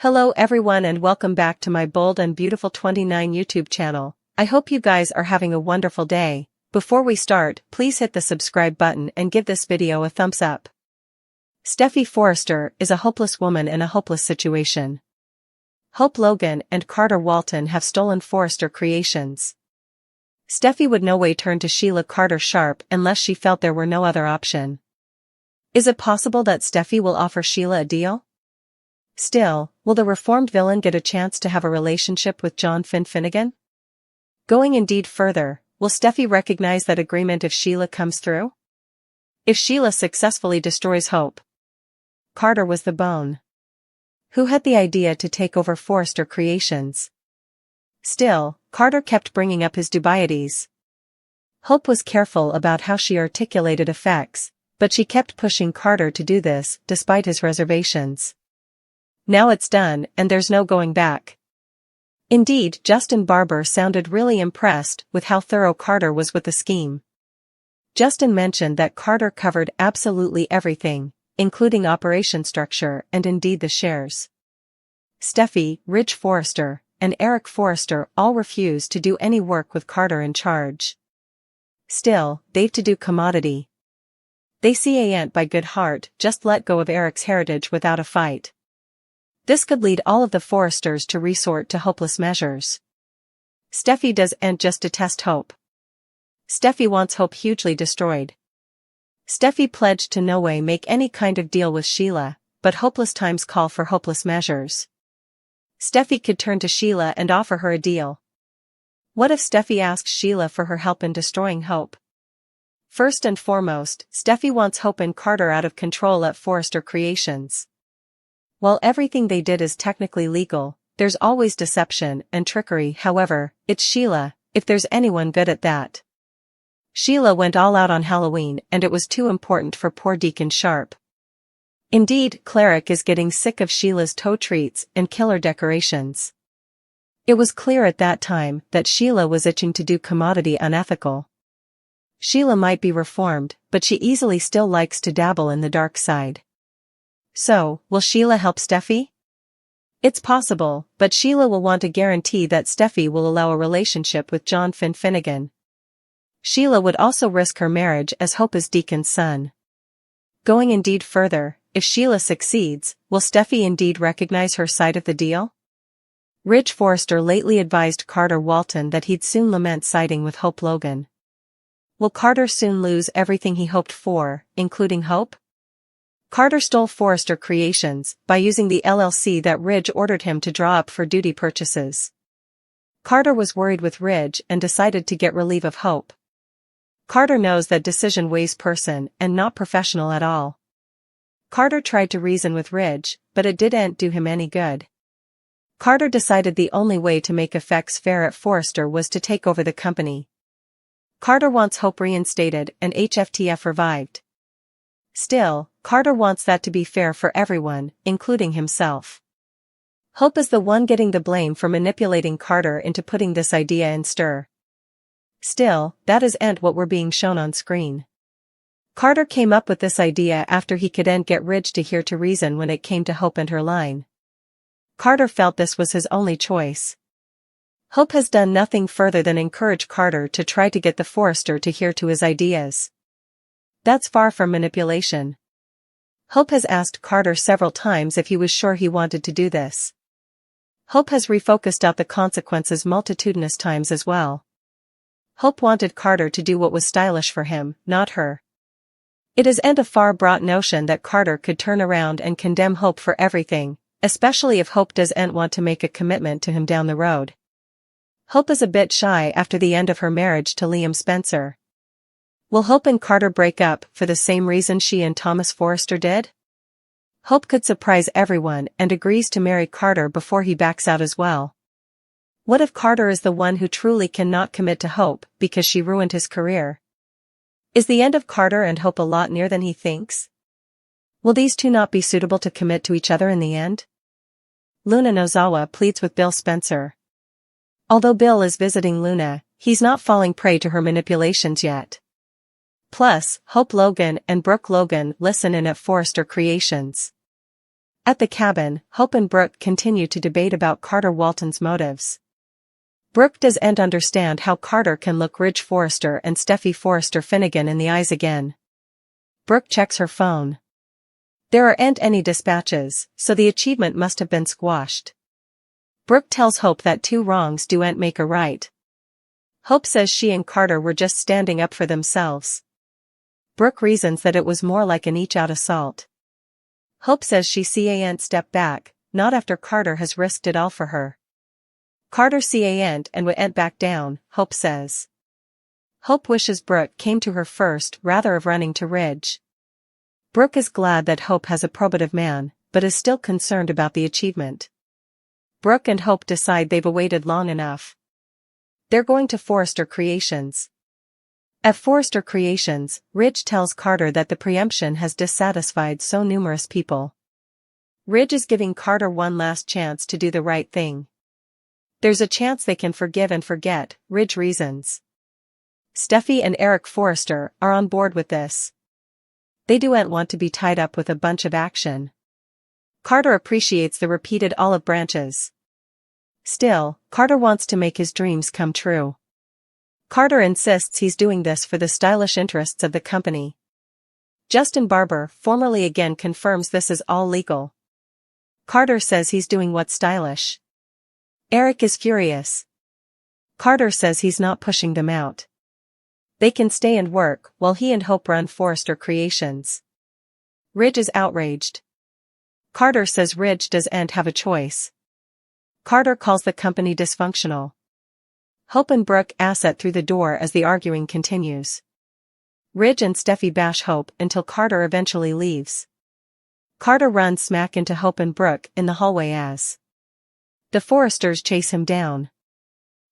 Hello everyone and welcome back to my Bold and Beautiful 29 YouTube channel. I hope you guys are having a wonderful day. Before we start, please hit the subscribe button and give this video a thumbs up. Steffi Forrester is a hopeless woman in a hopeless situation. Hope Logan and Carter Walton have stolen Forrester creations. Steffi would no way turn to Sheila Carter Sharp unless she felt there were no other option. Is it possible that Steffi will offer Sheila a deal? Still, will the reformed villain get a chance to have a relationship with John Finnegan? Going indeed further, will Steffi recognize that agreement if Sheila comes through? If Sheila successfully destroys Hope? Carter was the bone. Who had the idea to take over Forrester Creations? Still, Carter kept bringing up his dubieties. Hope was careful about how she articulated effects, but she kept pushing Carter to do this, despite his reservations. Now it's done, and there's no going back. Indeed, Justin Barber sounded really impressed with how thorough Carter was with the scheme. Justin mentioned that Carter covered absolutely everything, including operation structure and indeed the shares. Steffi, Ridge Forrester, and Eric Forrester all refused to do any work with Carter in charge. Still, they've to do commodity. They see ain't by good heart just let go of Eric's heritage without a fight. This could lead all of the Forresters to resort to hopeless measures. Steffi doesn't just detest Hope. Steffi wants Hope hugely destroyed. Steffi pledged to no way make any kind of deal with Sheila, but hopeless times call for hopeless measures. Steffi could turn to Sheila and offer her a deal. What if Steffi asks Sheila for her help in destroying Hope? First and foremost, Steffi wants Hope and Carter out of control at Forrester Creations. While everything they did is technically legal, there's always deception and trickery. However, it's Sheila, if there's anyone good at that. Sheila went all out on Halloween and it was too important for poor Deacon Sharp. Indeed, Cleric is getting sick of Sheila's toe treats and killer decorations. It was clear at that time that Sheila was itching to do commodity unethical. Sheila might be reformed, but she easily still likes to dabble in the dark side. So, will Sheila help Steffi? It's possible, but Sheila will want a guarantee that Steffi will allow a relationship with John Finnegan. Sheila would also risk her marriage as Hope is Deacon's son. Going indeed further, if Sheila succeeds, will Steffi indeed recognize her side of the deal? Ridge Forrester lately advised Carter Walton that he'd soon lament siding with Hope Logan. Will Carter soon lose everything he hoped for, including Hope? Carter stole Forrester Creations by using the LLC that Ridge ordered him to draw up for duty purchases. Carter was worried with Ridge and decided to get relief of Hope. Carter knows that decision weighs person and not professional at all. Carter tried to reason with Ridge, but it didn't do him any good. Carter decided the only way to make effects fair at Forrester was to take over the company. Carter wants Hope reinstated and HFTF revived. Still, Carter wants that to be fair for everyone, including himself. Hope is the one getting the blame for manipulating Carter into putting this idea in stir. Still, that isn't what we're being shown on screen. Carter came up with this idea after he couldn't get Ridge to hear to reason when it came to Hope and her line. Carter felt this was his only choice. Hope has done nothing further than encourage Carter to try to get the Forrester to hear to his ideas. That's far from manipulation. Hope has asked Carter several times if he was sure he wanted to do this. Hope has refocused out the consequences multitudinous times as well. Hope wanted Carter to do what was stylish for him, not her. It isn't a far-brought notion that Carter could turn around and condemn Hope for everything, especially if Hope doesn't want to make a commitment to him down the road. Hope is a bit shy after the end of her marriage to Liam Spencer. Will Hope and Carter break up for the same reason she and Thomas Forrester did? Hope could surprise everyone and agrees to marry Carter before he backs out as well. What if Carter is the one who truly cannot commit to Hope because she ruined his career? Is the end of Carter and Hope a lot nearer than he thinks? Will these two not be suitable to commit to each other in the end? Luna Nozawa pleads with Bill Spencer. Although Bill is visiting Luna, he's not falling prey to her manipulations yet. Plus, Hope Logan and Brooke Logan listen in at Forrester Creations. At the cabin, Hope and Brooke continue to debate about Carter Walton's motives. Brooke doesn't understand how Carter can look Ridge Forrester and Steffi Forrester Finnegan in the eyes again. Brooke checks her phone. There aren't any dispatches, so the achievement must have been squashed. Brooke tells Hope that two wrongs don't make a right. Hope says she and Carter were just standing up for themselves. Brooke reasons that it was more like an each-out assault. Hope says she can't step back, not after Carter has risked it all for her. Carter can't and won't back down, Hope says. Hope wishes Brooke came to her first rather of running to Ridge. Brooke is glad that Hope has a probative man, but is still concerned about the achievement. Brooke and Hope decide they've waited long enough. They're going to Forrester Creations. At Forrester Creations, Ridge tells Carter that the preemption has dissatisfied so numerous people. Ridge is giving Carter one last chance to do the right thing. There's a chance they can forgive and forget, Ridge reasons. Steffi and Eric Forrester are on board with this. They don't want to be tied up with a bunch of action. Carter appreciates the repeated olive branches. Still, Carter wants to make his dreams come true. Carter insists he's doing this for the stylish interests of the company. Justin Barber formally again confirms this is all legal. Carter says he's doing what's stylish. Eric is furious. Carter says he's not pushing them out. They can stay and work while he and Hope run Forrester Creations. Ridge is outraged. Carter says Ridge doesn't have a choice. Carter calls the company dysfunctional. Hope and Brooke asset through the door as the arguing continues. Ridge and Steffi bash Hope until Carter eventually leaves. Carter runs smack into Hope and Brooke in the hallway as the Forresters chase him down.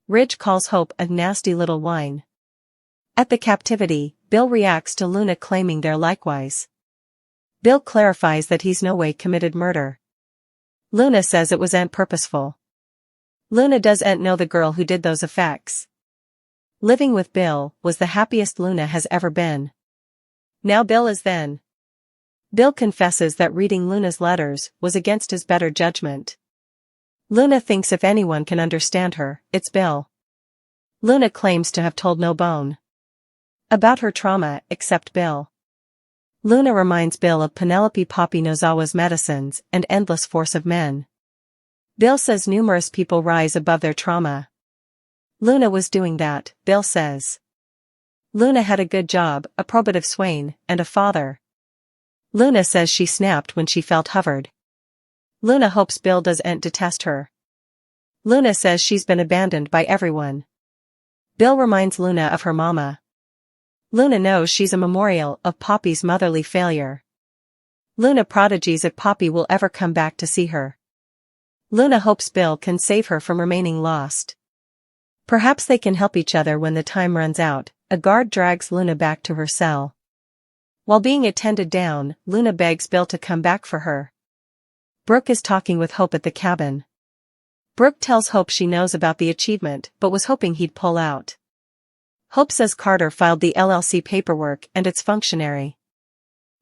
Ridge calls Hope a nasty little whine. At the captivity, Bill reacts to Luna claiming they're likewise. Bill clarifies that he's no way committed murder. Luna says it wasn't purposeful. Luna doesn't know the girl who did those effects. Living with Bill was the happiest Luna has ever been. Now Bill is then. Bill confesses that reading Luna's letters was against his better judgment. Luna thinks if anyone can understand her, it's Bill. Luna claims to have told no bone about her trauma except Bill. Luna reminds Bill of Penelope Poppy Nozawa's medicines and endless force of men. Bill says numerous people rise above their trauma. Luna was doing that, Bill says. Luna had a good job, a probative swain, and a father. Luna says she snapped when she felt hovered. Luna hopes Bill doesn't detest her. Luna says she's been abandoned by everyone. Bill reminds Luna of her mama. Luna knows she's a memorial of Poppy's motherly failure. Luna prodigies if Poppy will ever come back to see her. Luna hopes Bill can save her from remaining lost. Perhaps they can help each other when the time runs out. A guard drags Luna back to her cell. While being attended down, Luna begs Bill to come back for her. Brooke is talking with Hope at the cabin. Brooke tells Hope she knows about the achievement but was hoping he'd pull out. Hope says Carter filed the LLC paperwork and it's functionary.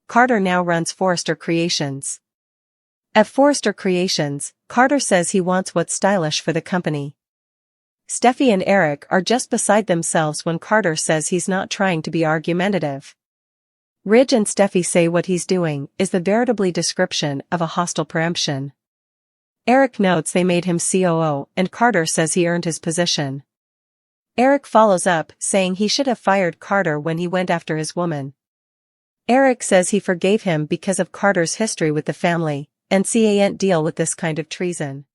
Carter now runs Forrester Creations. At Forrester Creations, Carter says he wants what's stylish for the company. Steffi and Eric are just beside themselves when Carter says he's not trying to be argumentative. Ridge and Steffi say what he's doing is the veritably description of a hostile preemption. Eric notes they made him COO and Carter says he earned his position. Eric follows up, saying he should have fired Carter when he went after his woman. Eric says he forgave him because of Carter's history with the family, and can't deal with this kind of treason.